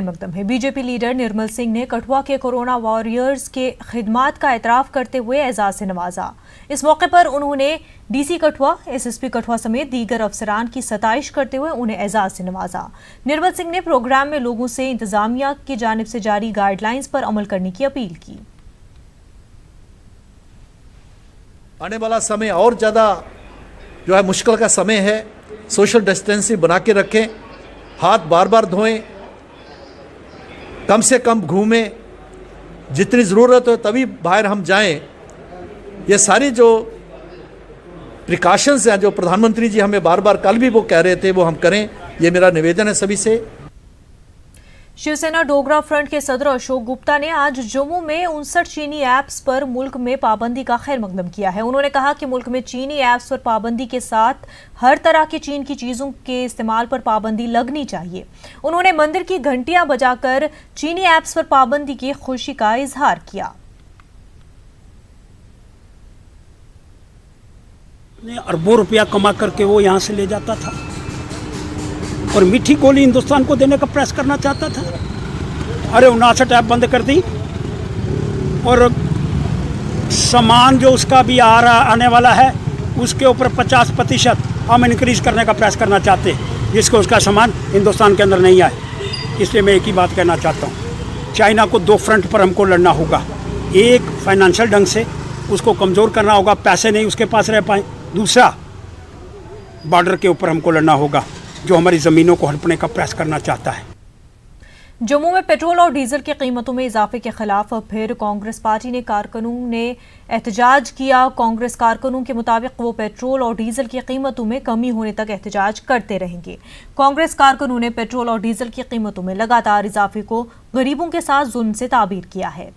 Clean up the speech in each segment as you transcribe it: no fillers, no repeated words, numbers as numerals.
मकदम है। BJP leader Nirmal Singh ने कठुआ के कोरोना वॉरियर्स के खिदमात का एतराफ करते हुए एजाज से नवाजा। इस मौके पर उन्होंने डीसी कठुआ, एसएसपी कठुआ समेत दीगर अफसरान की सताइश करते हुए उन्हें एजाज से नवाजा। निर्मल सिंह ने प्रोग्राम में लोगों से इंतजामिया की जानिब से जारी गाइडलाइंस पर अमल करने की अपील की। आने वाला समय और ज्यादा जो है मुश्किल का समय है। सोशल डिस्टेंसिंग बना के रखें, हाथ बार बार धोएं, कम से कम घूमें, जितनी ज़रूरत हो तभी बाहर हम जाएं। ये सारी जो प्रिकॉशंस हैं जो प्रधानमंत्री जी हमें बार बार कल भी वो कह रहे थे वो हम करें, ये मेरा निवेदन है सभी से। शिवसेना डोगरा फ्रंट के सदर अशोक गुप्ता ने आज जम्मू में 59 चीनी ऐप्स पर मुल्क में पाबंदी का खैर मकदम किया है। उन्होंने कहा कि मुल्क में चीनी ऐप्स पर पाबंदी के साथ हर तरह के चीन की चीजों के इस्तेमाल पर पाबंदी लगनी चाहिए। उन्होंने मंदिर की घंटियां बजाकर चीनी ऐप्स पर पाबंदी की खुशी का इजहार किया। अरबों रुपया कमा करके वो यहाँ से ले जाता था और मीठी गोली हिंदुस्तान को देने का प्रयास करना चाहता था। अरे 59 ऐप बंद कर दी और सामान जो उसका भी आने वाला है उसके ऊपर 50% हम इंक्रीज करने का प्रयास करना चाहते हैं, जिसको उसका सामान हिंदुस्तान के अंदर नहीं आए। इसलिए मैं एक ही बात कहना चाहता हूँ, चाइना को 2 फ्रंट पर हमको लड़ना होगा। एक, फाइनेंशियल ढंग से उसको कमज़ोर करना होगा, पैसे नहीं उसके पास रह पाए। दूसरा, बॉर्डर के ऊपर हमको लड़ना होगा जो हमारी ज़मीनों को हड़पने का प्रयास करना चाहता है। जम्मू में पेट्रोल और डीजल की कीमतों में इजाफे के खिलाफ फिर कांग्रेस पार्टी ने कारकुनों ने एहतजाज किया। कांग्रेस कारकुनों के मुताबिक वो पेट्रोल और डीजल की कीमतों में कमी होने तक एहतजाज करते रहेंगे। कांग्रेस कारकुनों ने पेट्रोल और डीजल की कीमतों में लगातार इजाफे को गरीबों के साथ जुल्म से ताबीर किया है।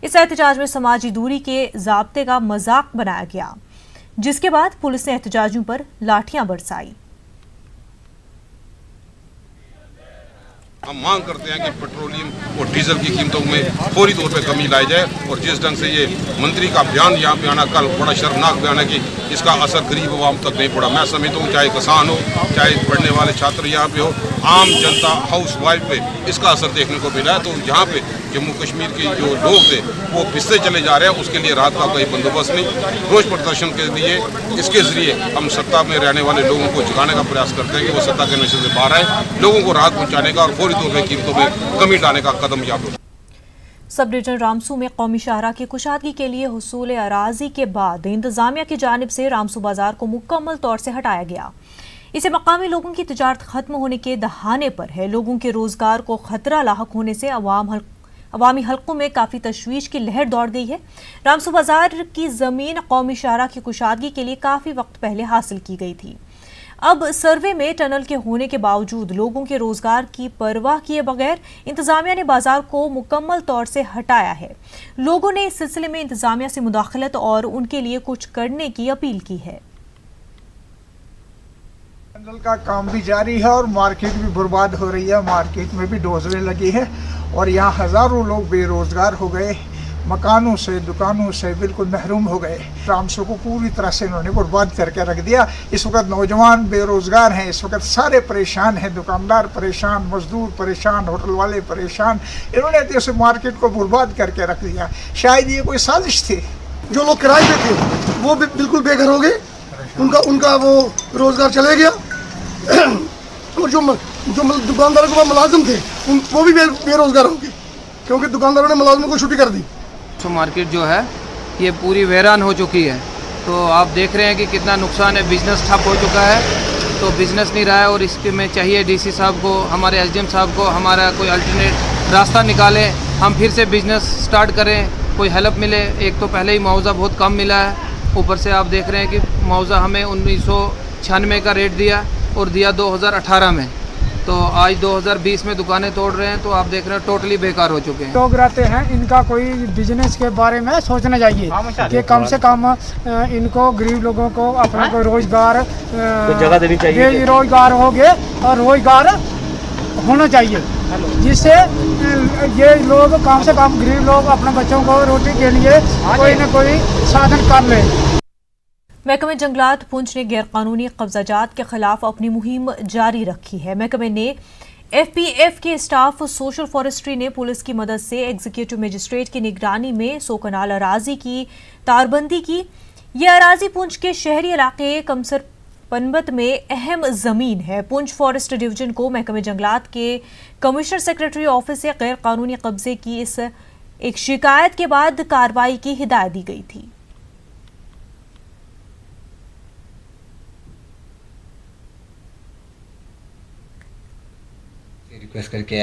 इस एहतजाज में समाजी दूरी के ज़ाब्ते का मजाक बनाया गया, जिसके बाद पुलिस ने एहतजाजियों पर लाठियां बरसाई। हम मांग करते हैं कि पेट्रोलियम और डीजल की कीमतों में फौरी तौर पे कमी लाई जाए। और जिस ढंग से ये मंत्री का बयान यहाँ पे आना कल बड़ा शर्मनाक बयान है कि इसका असर गरीब आवाम तक नहीं पड़ा। मैं समझता हूँ चाहे किसान हो, चाहे पढ़ने वाले छात्र यहाँ पे हो, आम जनता हाउस वाइफ पे इसका असर देखने को मिला है। तो यहाँ पे जम्मू कश्मीर के जो लोग थे वो पिसते चले जा रहे हैं, उसके लिए राहत का कोई बंदोबस्त नहीं। रोज प्रदर्शन के लिए इसके जरिए हम सत्ता में रहने वाले लोगों को जगाने का प्रयास करते हैं कि वो सत्ता के नशे से बाहर आए, लोगों को राहत पहुँचाने का और फौरी तौर पर कीमतों में कमी लाने का कदम याद। सब डिवीजन रामसू में कौमी शाहरा की कुशादगी के लिए हुसूल अराजी के बाद इंतजामिया की जानिब से रामसू बाजार को मुकम्मल तौर से हटाया गया। इसे मकामी लोगों की तिजारत खत्म होने के दहाने पर है। लोगों के रोजगार को खतरा लाहक होने से अवामी हल्कों में काफी तशवीश की लहर दौड़ गई है। रामसू बाजार की जमीन कौमी शाहरा की कुशादगी के लिए काफी वक्त पहले हासिल की गई थी। अब सर्वे में टनल के होने के बावजूद लोगों के रोजगार की परवाह किए बगैर इंतजामिया ने बाजार को मुकम्मल तौर से हटाया है। लोगों ने इस सिलसिले में इंतजामिया से मुदाखलत और उनके लिए कुछ करने की अपील की है। टनल का काम भी जारी है और मार्केट भी बर्बाद हो रही है। मार्केट में भी डोजरें लगी है और यहाँ हजारों लोग बेरोजगार हो गए, मकानों से, दुकानों से बिल्कुल महरूम हो गए। रामसू को पूरी तरह से इन्होंने बर्बाद करके रख दिया। इस वक्त नौजवान बेरोजगार हैं, इस वक्त सारे परेशान हैं, दुकानदार परेशान, मजदूर परेशान, होटल वाले परेशान। इन्होंने तो इस मार्केट को बर्बाद करके रख दिया। शायद ये कोई साजिश थी। जो लोग किराए पे थे वो भी बिल्कुल बेघर हो गए, उनका वो रोजगार चले गया। और जो दुकानदारों के पास मुलाजिम थे वो भी बेरोजगार हो गए, क्योंकि दुकानदारों ने मुलाजिमों को छुट्टी कर दी। तो मार्केट जो है ये पूरी वीरान हो चुकी है। तो आप देख रहे हैं कि कितना नुकसान है, बिज़नेस ठप हो चुका है, तो बिज़नेस नहीं रहा है। और इसके में चाहिए डीसी साहब को, हमारे एसडीएम साहब को हमारा कोई अल्टरनेट रास्ता निकालें, हम फिर से बिज़नेस स्टार्ट करें, कोई हेल्प मिले। एक तो पहले ही मुआवजा बहुत कम मिला है, ऊपर से आप देख रहे हैं कि मुआवजा हमें 1996 का रेट दिया और दिया 2018 में, तो आज 2020 में दुकानें तोड़ रहे हैं। तो आप देख रहे हैं टोटली बेकार हो चुके हैं। लोग रहते हैं, इनका कोई बिजनेस के बारे में सोचना चाहिए कि कम से कम इनको गरीब लोगों को अपना कोई रोजगार जगह देनी चाहिए। बेरोजगार हो गए और रोजगार होना चाहिए, जिससे ये लोग कम से कम गरीब लोग अपने बच्चों को रोटी के लिए कोई न कोई साधन कर लें। महकमे जंगलात पुंछ ने गैर कानूनी कब्जाजात के खिलाफ अपनी मुहिम जारी रखी है। महकमे ने एफपीएफ के स्टाफ सोशल फॉरेस्ट्री ने पुलिस की मदद से एग्जीक्यूटिव मजिस्ट्रेट की निगरानी में 100 कनाल अराजी की तारबंदी की। यह अराजी पुंछ के शहरी इलाके कमसर पनबत में अहम जमीन है। पुंछ फॉरेस्ट डिवीजन को महकमे जंगलात के कमिश्नर सेक्रेटरी ऑफिस से गैर कानूनी कब्जे की इस एक शिकायत के बाद कार्रवाई की हिदायत दी गई थी। रिक्वेस्ट करके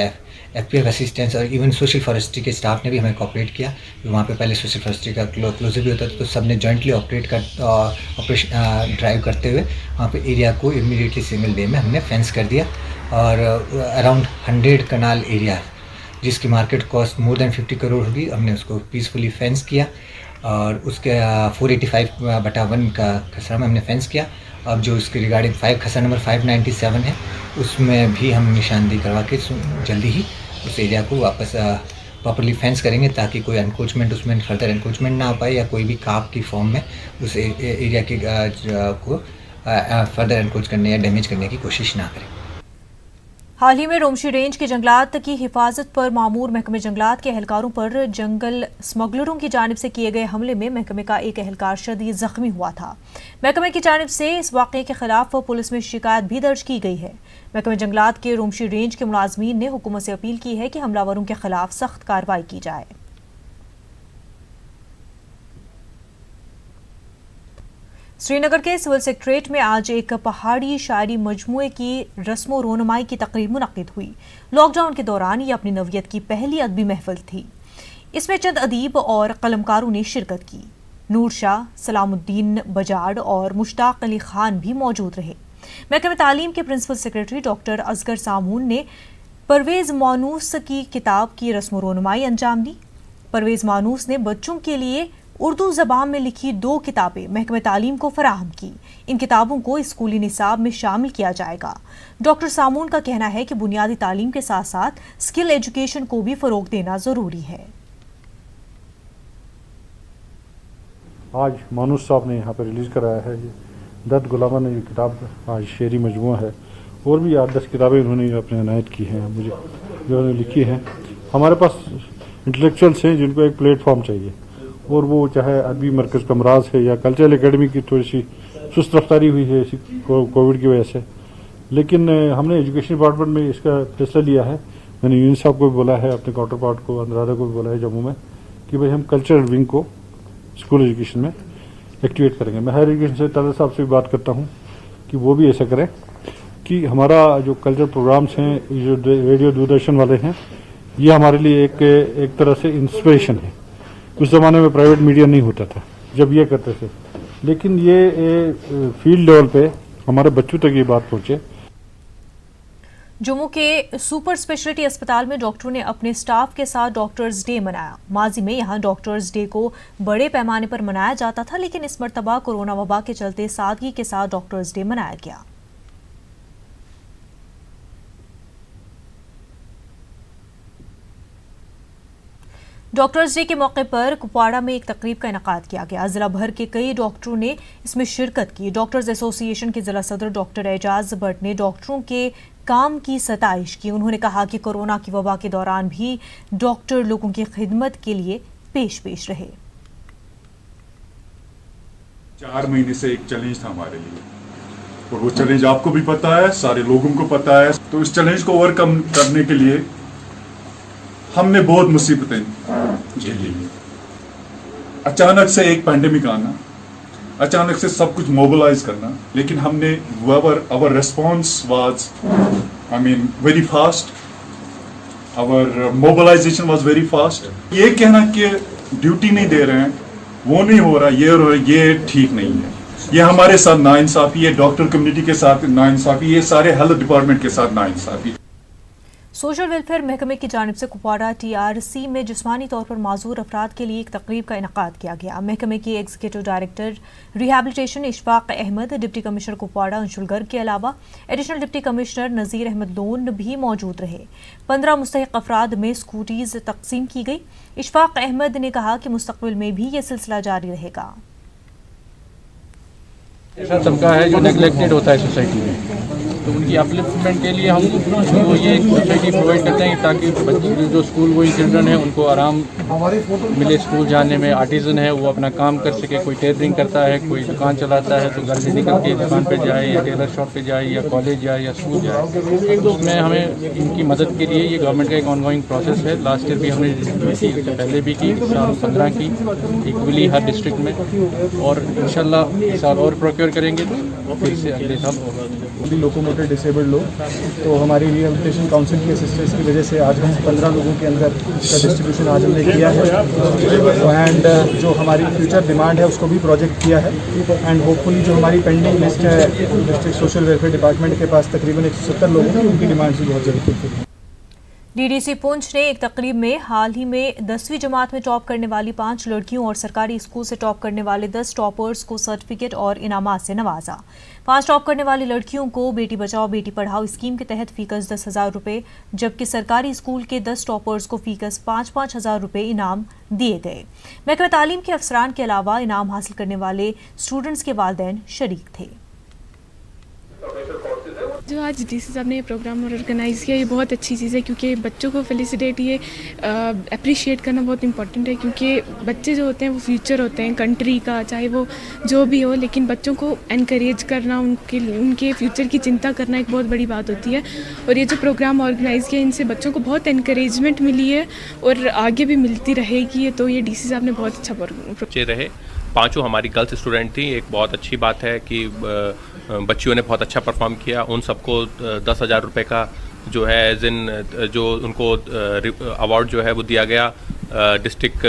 एफपीएफ असिस्टेंस और इवन सोशल फॉरेस्ट्री के स्टाफ ने भी हमें कोऑपरेट किया। वहाँ पे पहले सोशल फॉरेस्ट्री का क्लोजर भी होता था, तो सब ने जॉइंटली ऑपरेशन ड्राइव करते हुए वहाँ पे एरिया को इमीडिएटली सिंगल डे में हमने फेंस कर दिया और अराउंड 100 कनाल एरिया जिसकी market cost more than 50 crore होगी, हमने उसको पीसफुली फेंस किया और उसके 485/1 का खसरा में हमने फेंस किया। अब जो उसके रिगार्डिंग खसरा नंबर 597 है उसमें भी हम निशानदेही करवा के जल्दी ही उस एरिया को वापस प्रॉपर्ली फेंस करेंगे ताकि कोई एनक्रोचमेंट उसमें फर्दर एनक्रोचमेंट ना आ पाए या कोई भी काप की फॉर्म में उस एरिया के को फर्दर एनक्रोच करने या डैमेज करने की कोशिश ना करें। हाल ही में रोमशी रेंज के जंगलात की हिफाजत पर मामूर महकमे जंगलात के एहलकारों पर जंगल स्मगलरों की जानिब से किए गए हमले में महकमे का एक एहलकार शदीद जख्मी हुआ था। महकमे की जानिब से इस वाक़े के खिलाफ पुलिस में शिकायत भी दर्ज की गई है। महकमे जंगलात के रोमशी रेंज के मुलाजमीन ने हुकूमत से अपील की है कि हमलावरों के खिलाफ सख्त कार्रवाई की जाए। श्रीनगर के सिविल सेक्रेटरीट में आज एक पहाड़ी शायरी मजमूए की रस्मो रोनमाई की तकरीब मुनक्किद हुई। लॉकडाउन के दौरान ये अपनी नौयत की पहली अदबी महफिल थी। इसमें चंद अदीब और कलमकारों ने शिरकत की। नूर शाह, सलामुद्दीन बजाड़ और मुश्ताक अली खान भी मौजूद रहे। महकमे तालीम के प्रिंसिपल सेक्रेटरी डॉक्टर असगर सामून ने परवेज मानूस की किताब की रस्म रोनमाई अंजाम दी। परवेज मानूस ने बच्चों के लिए उर्दू ज़बान में लिखी 2 किताबें महकमे तालीम को फराहम की। इन किताबों को स्कूली निसाब में शामिल किया जाएगा। डॉक्टर सामून का कहना है कि बुनियादी तालीम के साथ साथ स्किल एजुकेशन को भी फ़रोग देना ज़रूरी है। आज मानूस साहब ने यहाँ पर रिलीज़ कराया है दर्द गुलामा ने ये किताब आज शेरी मजमूआ है और भी 8-10 किताबें उन्होंने अपने अनायत की हैं मुझे जो उन्होंने लिखी हैं। हमारे पास इंटेलेक्चुअल्स हैं जिनको एक प्लेटफॉर्म चाहिए और वो चाहे अरबी मरकज़ कमराज है या कल्चरल एकेडमी की थोड़ी सी सुस्त रफ्तारी हुई है इसी कोविड की वजह से, लेकिन हमने एजुकेशन डिपार्टमेंट में इसका फैसला लिया है। मैंने यूनिस साहब को भी बोला है, अपने काउंटर पार्ट को अनुराधा को भी बोला है जम्मू में कि भाई हम कल्चरल विंग को स्कूल एजुकेशन में एक्टिवेट करेंगे। मैं हायर एजुकेशन से ताला साहब से भी बात करता हूँ कि वो भी ऐसा करें कि हमारा जो कल्चरल प्रोग्राम्स हैं, जो रेडियो दूरदर्शन वाले हैं, ये हमारे लिए एक तरह से इंस्पिरेशन है। उस ज़माने में प्राइवेट मीडिया नहीं होता था जब ये करते थे, लेकिन ये फील्ड लेवल पे हमारे बच्चों तक ये बात पहुँचे। जम्मू के सुपर स्पेशलिटी अस्पताल में डॉक्टरों ने अपने स्टाफ के साथ डॉक्टर्स डे मनाया। माजी में यहां डॉक्टर्स डे को बड़े पैमाने पर मनाया जाता था, लेकिन इस मरतबा कोरोना वबा के चलते सादगी के साथ डॉक्टर्स डे मनाया गया। डॉक्टर्स डे के मौके पर कुपवाड़ा में एक तकरीब का इनेकाद किया गया। जिला भर के कई डॉक्टरों ने इसमें शिरकत की। डॉक्टर्स एसोसिएशन के जिला सदर डॉक्टर एजाज भट्ट ने डॉक्टरों के काम की सताइश की। उन्होंने कहा कि कोरोना की वबा के दौरान भी डॉक्टर लोगों की खिदमत के लिए पेश रहे। 4 महीने से एक चैलेंज था हमारे लिए और वो चैलेंज आपको भी पता है, सारे लोगों को पता है। तो इस चैलेंज को ओवरकम करने के लिए हमने बहुत मुसीबतें झेली। अचानक से एक पैंडेमिक आना, अचानक से सब कुछ मोबिलाइज करना, लेकिन हमने our response was very fast, our mobilisation was very fast. ये कहना कि ड्यूटी नहीं दे रहे हैं, वो नहीं हो रहा, ये ठीक नहीं है। ये हमारे साथ नाइंसाफी है, डॉक्टर कम्युनिटी के साथ नाइंसाफी, ये सारे हेल्थ डिपार्टमेंट के साथ नाइंसाफी। सोशल वेलफेयर महकमे की जानिब से कुपवाड़ा TRC में जिस्मानी तौर पर माजूर अफराद के लिए एक तकरीब का इनेकाद किया गया। महकमे की executive director rehabilitation Ishfaq Ahmad, deputy commissioner Kupwara Anshul Garg के अलावा additional deputy commissioner Nazir Ahmad Lone भी मौजूद रहे। 15 मुस्तहिक अफराद में स्कूटीज तकसीम की गई। इशफाक अहमद ने कहा कि मुस्तकबिल में भी ये सिलसिला जारी रहेगा। ऐसा तबका है जो नेग्लेक्टेड होता है सोसाइटी में, तो उनकी अपलिफ्टमेंट के लिए हम उनको ये एक फैसिलिटी प्रोवाइड करते हैं ताकि बच्चे जो स्कूल गोइंग चिल्ड्रन है उनको आराम मिले स्कूल जाने में। आर्टिजन है वो अपना काम कर सके, कोई टेलरिंग करता है, कोई दुकान चलाता है तो घर से निकल के दुकान पे जाए या टेलर शॉप पे जाए या कॉलेज जाए या स्कूल जाए। तो उसमें हमें इनकी मदद के लिए ये गवर्नमेंट का एक ऑनगोइंग प्रोसेस है। लास्ट ईयर भी हमने पहले भी की, साल 15 की इक्वली हर डिस्ट्रिक्ट में, और इंशाल्लाह इस साल और प्रोक्योर करेंगे तो फिर से अगले साल होगा। भी लोकोमोटर डिसेबल्ड लोग, तो हमारी रिहेबिलिटेशन काउंसिल की असिस्टेंस की वजह से आज हम 15 लोगों के अंदर इसका डिस्ट्रीब्यूशन आज हमने किया है। एंड जो हमारी फ्यूचर डिमांड है उसको भी प्रोजेक्ट किया है। एंड होपफुली जो हमारी पेंडिंग लिस्ट है डिस्ट्रिक्ट सोशल वेलफेयर डिपार्टमेंट के पास तकरीबन 170 लोग हैं, उनकी डिमांड्स भी बहुत जल्द फुलफिल हैं। डीडीसी पुंछ ने एक तकरीब में हाल ही में 10वीं जमात में टॉप करने वाली 5 लड़कियों और सरकारी स्कूल से टॉप करने वाले 10 टॉपर्स को सर्टिफिकेट और इनामात से नवाजा। 5 टॉप करने वाली लड़कियों को बेटी बचाओ बेटी पढ़ाओ स्कीम के तहत फीकस 10,000 रुपये, जबकि सरकारी स्कूल के 10 टॉपर्स को फीकस 5-5 हज़ार रुपये इनाम दिए गए। महकमा तालीम के अफसरान के अलावा इनाम हासिल करने वाले स्टूडेंट्स के वालिदैन शरीक थे। जो आज डीसी साहब ने ये प्रोग्राम ऑर्गेनाइज़ किया, ये बहुत अच्छी चीज़ है क्योंकि बच्चों को फेलिसिटेट, ये अप्रिशिएट करना बहुत इंपॉर्टेंट है क्योंकि बच्चे जो होते हैं वो फ्यूचर होते हैं कंट्री का, चाहे वो जो भी हो, लेकिन बच्चों को एनकरेज करना, उनके फ्यूचर की चिंता करना एक बहुत बड़ी बात होती है। और ये जो प्रोग्राम ऑर्गेनाइज़ किया, इनसे बच्चों को बहुत एनकरेजमेंट मिली है और आगे भी मिलती रहेगी। तो ये डीसी साहब ने बहुत अच्छा बच्चे रहे। 5 हमारी गर्ल्स स्टूडेंट थी। एक बहुत अच्छी बात है कि बच्चियों ने बहुत अच्छा परफॉर्म किया। उन सबको 10,000 रुपये का जो है एज इन जो उनको अवार्ड जो है वो दिया गया डिस्ट्रिक्ट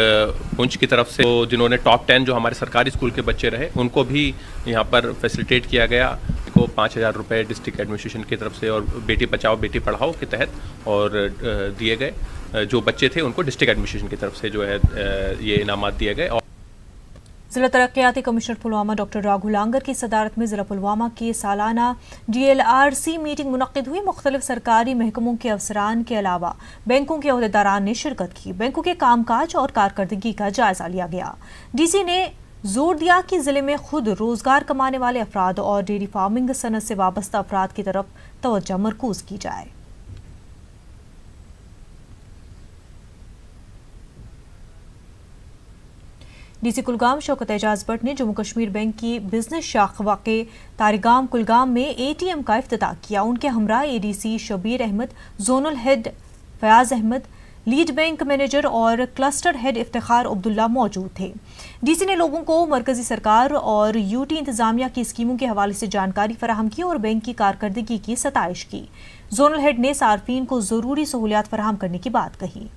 पुंछ की तरफ से। तो जिन्होंने टॉप 10 जो हमारे सरकारी स्कूल के बच्चे रहे उनको भी यहाँ पर फैसिलिटेट किया गया। को 5,000 रुपये डिस्ट्रिक्ट एडमिनिस्ट्रेशन की तरफ से और बेटी बचाओ बेटी पढ़ाओ के तहत और दिए गए। जो बच्चे थे उनको डिस्ट्रिक्ट एडमिनिस्ट्रेशन की तरफ से जो है ये इनामात दिए गए। और जिला तरक्याती कमिश्नर पुलवामा डॉक्टर राघु लांगर की सदारत में जिला पुलवामा की सालाना DLRC मीटिंग मुनक्किद हुई। मुख्तलिफ सरकारी महकमों के अफसरान के अलावा बैंकों के अहदेदारान ने शिरकत की। बैंकों के कामकाज और कारकर्दगी का जायजा लिया गया। DC ने जोर दिया कि जिले में खुद रोजगार कमाने वाले अफराद और डेयरी फार्मिंग सनत से वाबस्ता अफराद की तरफ तवज्जो मरकूज की जाए। DC कुलगाम शौकत एजाज भट्ट ने जम्मू कश्मीर बैंक की बिजनेस शाख वाक़े तारिगाम कुलगाम में ATM का इफ्तिताह किया। उनके हमरा ADC Shabir Ahmad, zonal head Fayaz Ahmad, lead bank manager और क्लस्टर हेड इफ्तिखार अब्दुल्ला मौजूद थे। DC ने लोगों को मरकजी सरकार और UT इंतजामिया की स्कीमों के हवाले से जानकारी फराहम की और बैंक की कारकर्दगी की सताइश की। जोनल हेड ने सार्फिन को जरूरी सहूलियात फराहम करने की बात कही।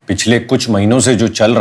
पिछले कुछ महीनों से जो चल रहा